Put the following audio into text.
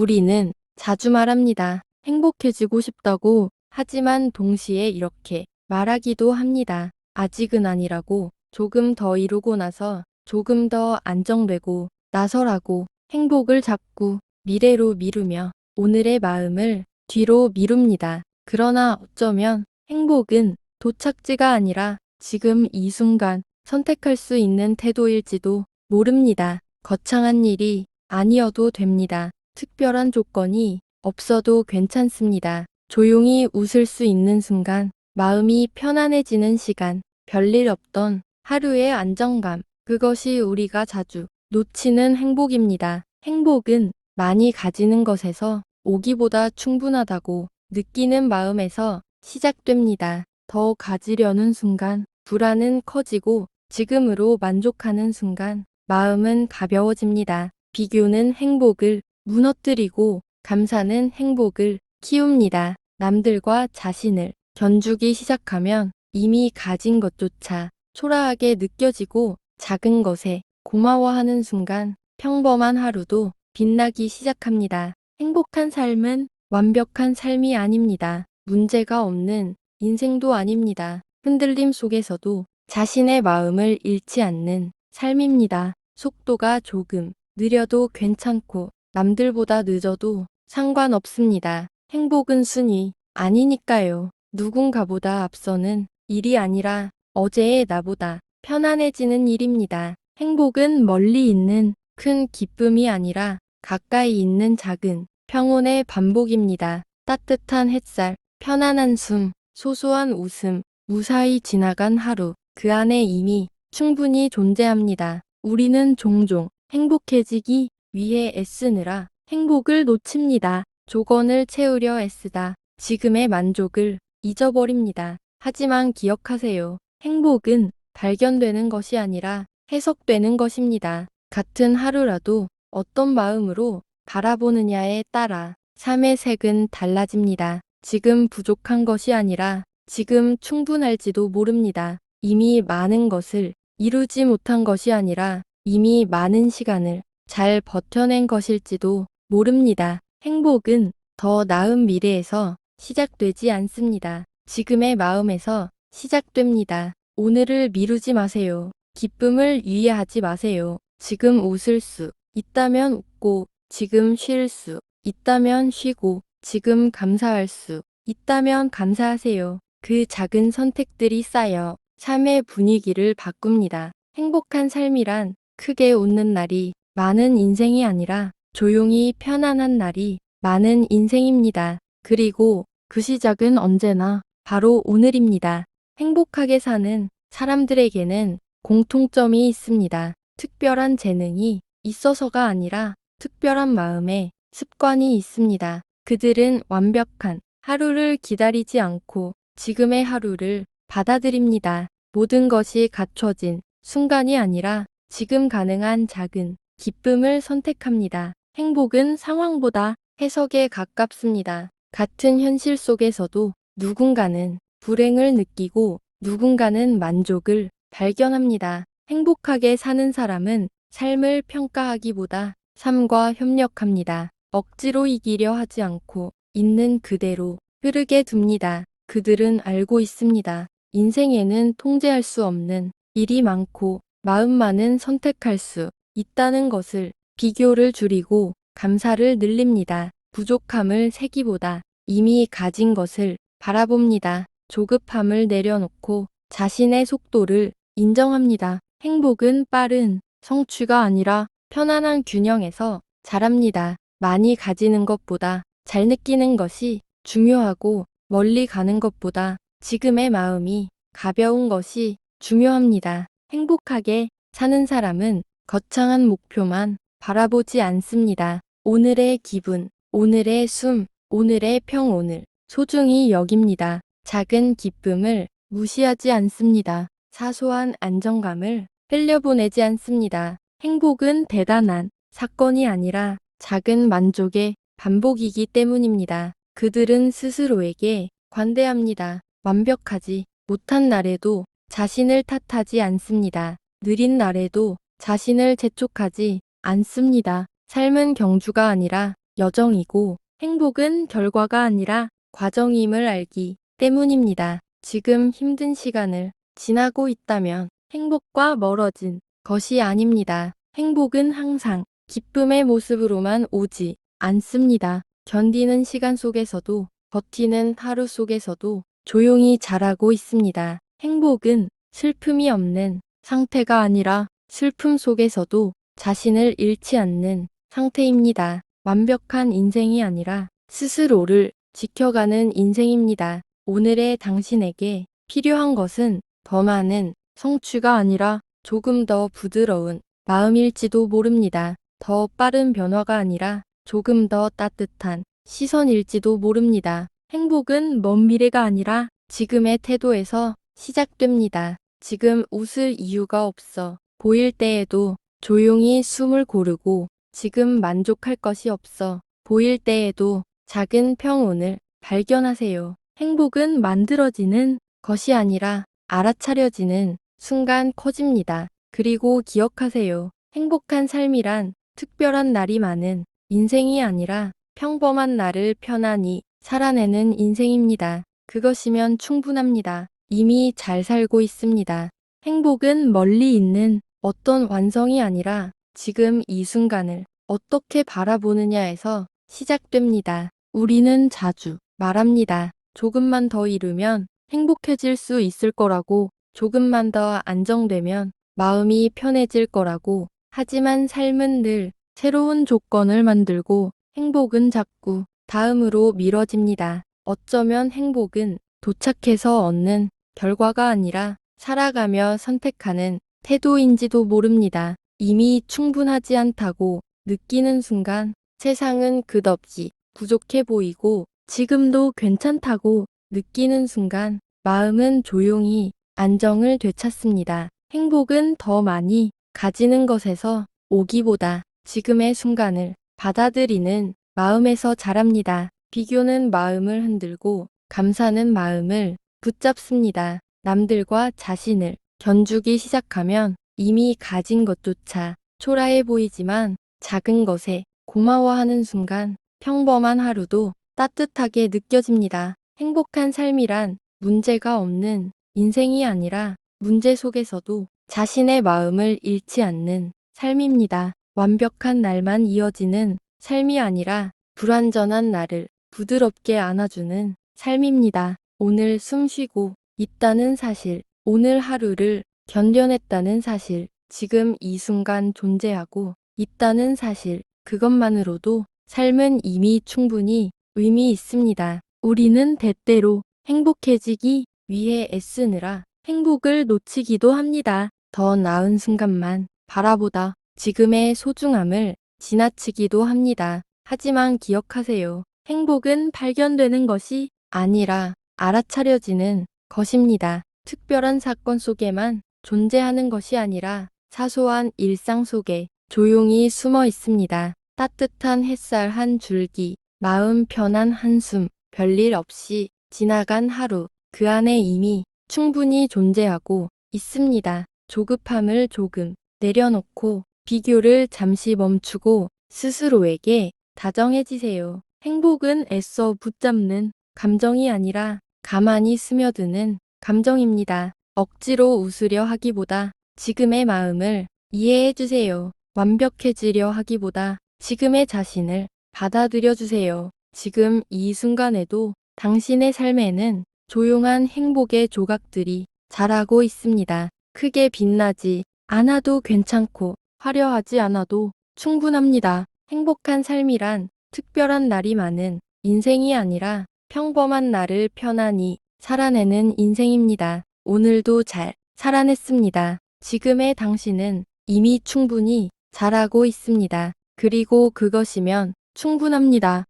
우리는 자주 말합니다. 행복해지고 싶다고. 하지만 동시에 이렇게 말하기도 합니다. 아직은 아니라고. 조금 더 이루고 나서, 조금 더 안정되고 나서라고. 행복을 자꾸 미래로 미루며 오늘의 마음을 뒤로 미룹니다. 그러나 어쩌면 행복은 도착지가 아니라 지금 이 순간 선택할 수 있는 태도일지도 모릅니다. 거창한 일이 아니어도 됩니다. 특별한 조건이 없어도 괜찮습니다. 조용히 웃을 수 있는 순간, 마음이 편안해지는 시간, 별일 없던 하루의 안정감, 그것이 우리가 자주 놓치는 행복입니다. 행복은 많이 가지는 것에서 오기보다 충분하다고 느끼는 마음에서 시작됩니다. 더 가지려는 순간, 불안은 커지고 지금으로 만족하는 순간, 마음은 가벼워집니다. 비교는 행복을 무너뜨리고 감사는 행복을 키웁니다. 남들과 자신을 견주기 시작하면 이미 가진 것조차 초라하게 느껴지고 작은 것에 고마워하는 순간 평범한 하루도 빛나기 시작합니다. 행복한 삶은 완벽한 삶이 아닙니다. 문제가 없는 인생도 아닙니다. 흔들림 속에서도 자신의 마음을 잃지 않는 삶입니다. 속도가 조금 느려도 괜찮고 남들보다 늦어도 상관없습니다. 행복은 순위 아니니까요. 누군가보다 앞서는 일이 아니라 어제의 나보다 편안해지는 일입니다. 행복은 멀리 있는 큰 기쁨이 아니라 가까이 있는 작은 평온의 반복입니다. 따뜻한 햇살, 편안한 숨, 소소한 웃음, 무사히 지나간 하루, 그 안에 이미 충분히 존재합니다. 우리는 종종 행복해지기 위해 애쓰느라 행복을 놓칩니다. 조건을 채우려 애쓰다 지금의 만족을 잊어버립니다. 하지만 기억하세요. 행복은 발견되는 것이 아니라 해석되는 것입니다. 같은 하루라도 어떤 마음으로 바라보느냐에 따라 삶의 색은 달라집니다. 지금 부족한 것이 아니라 지금 충분할지도 모릅니다. 이미 많은 것을 이루지 못한 것이 아니라 이미 많은 시간을 잘 버텨낸 것일지도 모릅니다. 행복은 더 나은 미래에서 시작되지 않습니다. 지금의 마음에서 시작됩니다. 오늘을 미루지 마세요. 기쁨을 유예하지 마세요. 지금 웃을 수 있다면 웃고, 지금 쉴 수 있다면 쉬고, 지금 감사할 수 있다면 감사하세요. 그 작은 선택들이 쌓여 삶의 분위기를 바꿉니다. 행복한 삶이란 크게 웃는 날이 많은 인생이 아니라 조용히 편안한 날이 많은 인생입니다. 그리고 그 시작은 언제나 바로 오늘입니다. 행복하게 사는 사람들에게는 공통점이 있습니다. 특별한 재능이 있어서가 아니라 특별한 마음의 습관이 있습니다. 그들은 완벽한 하루를 기다리지 않고 지금의 하루를 받아들입니다. 모든 것이 갖춰진 순간이 아니라 지금 가능한 작은 기쁨을 선택합니다. 행복은 상황보다 해석에 가깝습니다. 같은 현실 속에서도 누군가는 불행을 느끼고 누군가는 만족을 발견합니다. 행복하게 사는 사람은 삶을 평가하기보다 삶과 협력합니다. 억지로 이기려 하지 않고 있는 그대로 흐르게 둡니다. 그들은 알고 있습니다. 인생에는 통제할 수 없는 일이 많고 마음만은 선택할 수 있다는 것을. 비교를 줄이고 감사를 늘립니다. 부족함을 세기보다 이미 가진 것을 바라봅니다. 조급함을 내려놓고 자신의 속도를 인정합니다. 행복은 빠른 성취가 아니라 편안한 균형에서 자랍니다. 많이 가지는 것보다 잘 느끼는 것이 중요하고 멀리 가는 것보다 지금의 마음이 가벼운 것이 중요합니다. 행복하게 사는 사람은 거창한 목표만 바라보지 않습니다. 오늘의 기분, 오늘의 숨, 오늘의 평온을 소중히 여깁니다. 작은 기쁨을 무시하지 않습니다. 사소한 안정감을 흘려보내지 않습니다. 행복은 대단한 사건이 아니라 작은 만족의 반복이기 때문입니다. 그들은 스스로에게 관대합니다. 완벽하지 못한 날에도 자신을 탓하지 않습니다. 느린 날에도 자신을 재촉하지 않습니다. 삶은 경주가 아니라 여정이고 행복은 결과가 아니라 과정임을 알기 때문입니다. 지금 힘든 시간을 지나고 있다면 행복과 멀어진 것이 아닙니다. 행복은 항상 기쁨의 모습으로만 오지 않습니다. 견디는 시간 속에서도 버티는 하루 속에서도 조용히 자라고 있습니다. 행복은 슬픔이 없는 상태가 아니라 슬픔 속에서도 자신을 잃지 않는 상태입니다. 완벽한 인생이 아니라 스스로를 지켜가는 인생입니다. 오늘의 당신에게 필요한 것은 더 많은 성취가 아니라 조금 더 부드러운 마음일지도 모릅니다. 더 빠른 변화가 아니라 조금 더 따뜻한 시선일지도 모릅니다. 행복은 먼 미래가 아니라 지금의 태도에서 시작됩니다. 지금 웃을 이유가 없어 보일 때에도 조용히 숨을 고르고 지금 만족할 것이 없어 보일 때에도 작은 평온을 발견하세요. 행복은 만들어지는 것이 아니라 알아차려지는 순간 커집니다. 그리고 기억하세요. 행복한 삶이란 특별한 날이 많은 인생이 아니라 평범한 날을 편안히 살아내는 인생입니다. 그것이면 충분합니다. 이미 잘 살고 있습니다. 행복은 멀리 있는 어떤 완성이 아니라 지금 이 순간을 어떻게 바라보느냐에서 시작됩니다. 우리는 자주 말합니다. 조금만 더 이루면 행복해질 수 있을 거라고, 조금만 더 안정되면 마음이 편해질 거라고. 하지만 삶은 늘 새로운 조건을 만들고 행복은 자꾸 다음으로 미뤄집니다. 어쩌면 행복은 도착해서 얻는 결과가 아니라 살아가며 선택하는 태도인지도 모릅니다. 이미 충분하지 않다고 느끼는 순간 세상은 끝없이 부족해 보이고 지금도 괜찮다고 느끼는 순간 마음은 조용히 안정을 되찾습니다. 행복은 더 많이 가지는 것에서 오기보다 지금의 순간을 받아들이는 마음에서 자랍니다. 비교는 마음을 흔들고 감사는 마음을 붙잡습니다. 남들과 자신을 견주기 시작하면 이미 가진 것조차 초라해 보이지만 작은 것에 고마워하는 순간 평범한 하루도 따뜻하게 느껴집니다. 행복한 삶이란 문제가 없는 인생이 아니라 문제 속에서도 자신의 마음을 잃지 않는 삶입니다. 완벽한 날만 이어지는 삶이 아니라 불완전한 나를 부드럽게 안아주는 삶입니다. 오늘 숨 쉬고 있다는 사실, 오늘 하루를 견뎌냈다는 사실, 지금 이 순간 존재하고 있다는 사실, 그것만으로도 삶은 이미 충분히 의미 있습니다. 우리는 때때로 행복해지기 위해 애쓰느라 행복을 놓치기도 합니다. 더 나은 순간만 바라보다 지금의 소중함을 지나치기도 합니다. 하지만 기억하세요. 행복은 발견되는 것이 아니라 알아차려지는 것입니다. 특별한 사건 속에만 존재하는 것이 아니라 사소한 일상 속에 조용히 숨어 있습니다. 따뜻한 햇살 한 줄기, 마음 편한 한숨, 별일 없이 지나간 하루, 그 안에 이미 충분히 존재하고 있습니다. 조급함을 조금 내려놓고 비교를 잠시 멈추고 스스로에게 다정해지세요. 행복은 애써 붙잡는 감정이 아니라 가만히 스며드는 감정입니다. 억지로 웃으려 하기보다 지금의 마음을 이해해 주세요. 완벽해지려 하기보다 지금의 자신을 받아들여 주세요. 지금 이 순간에도 당신의 삶에는 조용한 행복의 조각들이 자라고 있습니다. 크게 빛나지 않아도 괜찮고 화려하지 않아도 충분합니다. 행복한 삶이란 특별한 날이 많은 인생이 아니라 평범한 날을 편안히 살아내는 인생입니다. 오늘도 잘 살아냈습니다. 지금의 당신은 이미 충분히 잘하고 있습니다. 그리고 그것이면 충분합니다.